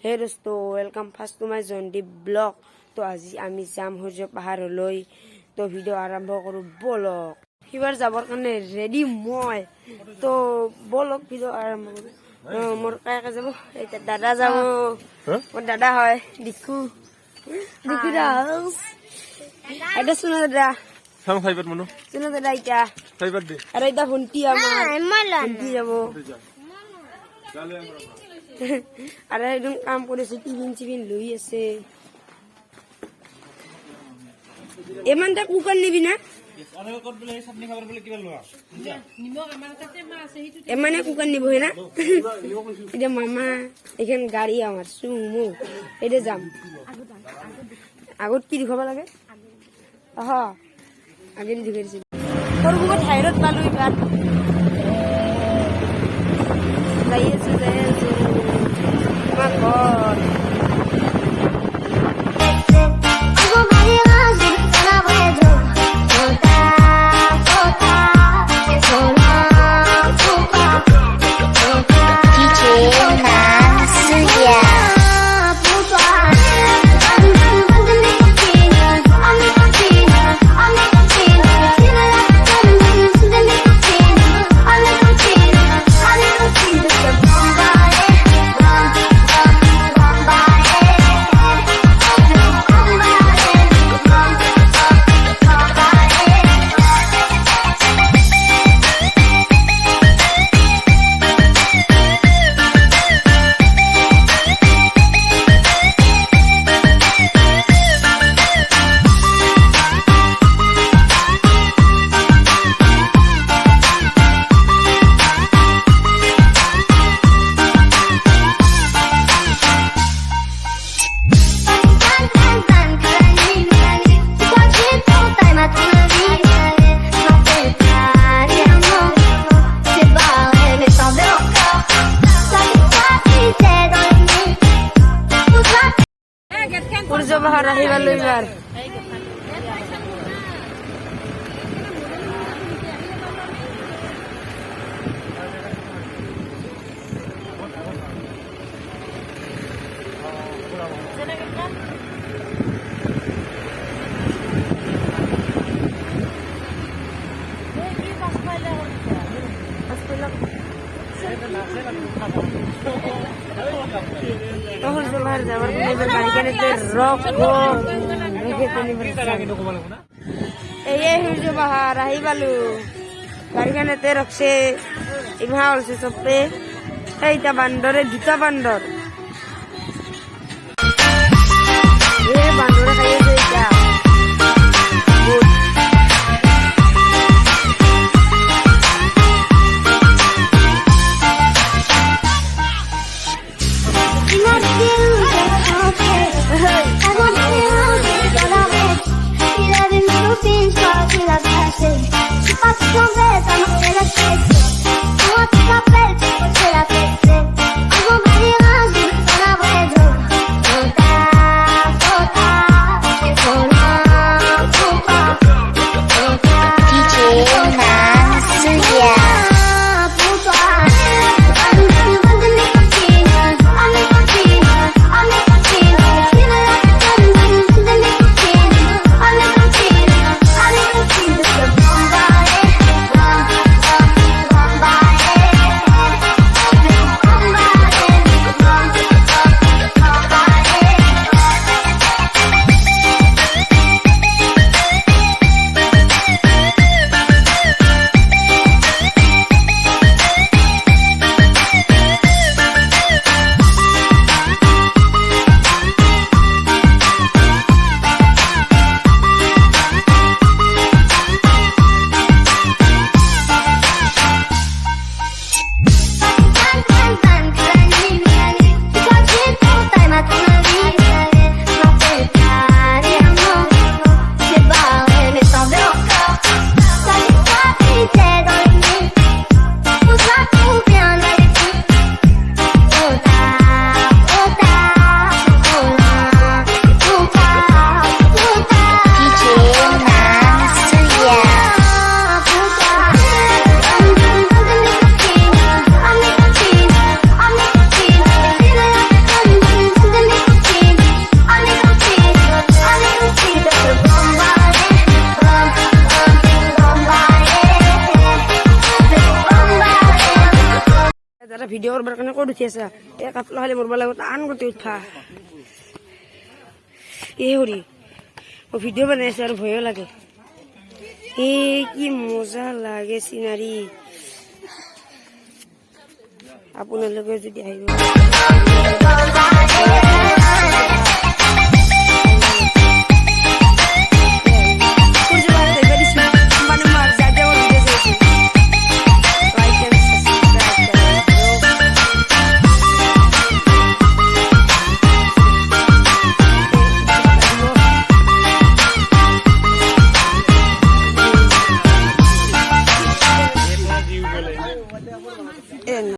Hey dosto, welcome first to my Zondeep blog. तो আজি আমি যাম সূৰ্য পাহাৰলৈ তো ভিডিঅ' আৰম্ভ কৰো বলক হিবাৰ যাবৰ কাৰণে ৰেডি মই তো বলক ভিডিঅ' আৰম্ভ কৰো মোৰ কাকা যাব এটা দাদা যাব মোৰ দাদা হয় দিকু ৰাস এটা শুনা দাদা সাং ফাইবাৰ মনো শুনা দাদা এটা ফাইবাৰ দে আৰু এটা ভন্টি আমাৰ ভন্টি যাব আৰু একদম কাম কৰিছে টিফিন লৈ আছে এমানটা কুকাৰ নিবি না এমানে কুকাৰ নিব না এতিয়া মামা এখন গাড়ী আমাৰ চুমু এতিয়া যাম আগত কি দেখাব লাগে আগে দেখাইছিল সৰু বুকত ঠাইৰত পালো এইবাৰ যাই আছো তোমাৰ ঘৰ সূৰ্য পাহাৰ আহিবা লৈবাৰ যাবার এই সূৰ্য পাহাৰ আহি পালো গাড়ীখনতে ৰখছে ইমান হৈছে চবে এইটা বান্দৰে দুটা বান্দৰ বান্দৰে খাই আছে এতিয়া ভিডিঅ' কৰিবৰ কাৰণে ক'ত উঠি আছা এই কাপলা খালি মৰব লাগিব টান কৰি উঠা এই হৰি মই ভিডিঅ' বনাই আছো আৰু ভয়ো লাগে এই কি মজা লাগে চিনাৰী আপোনালোকে যদি আহিব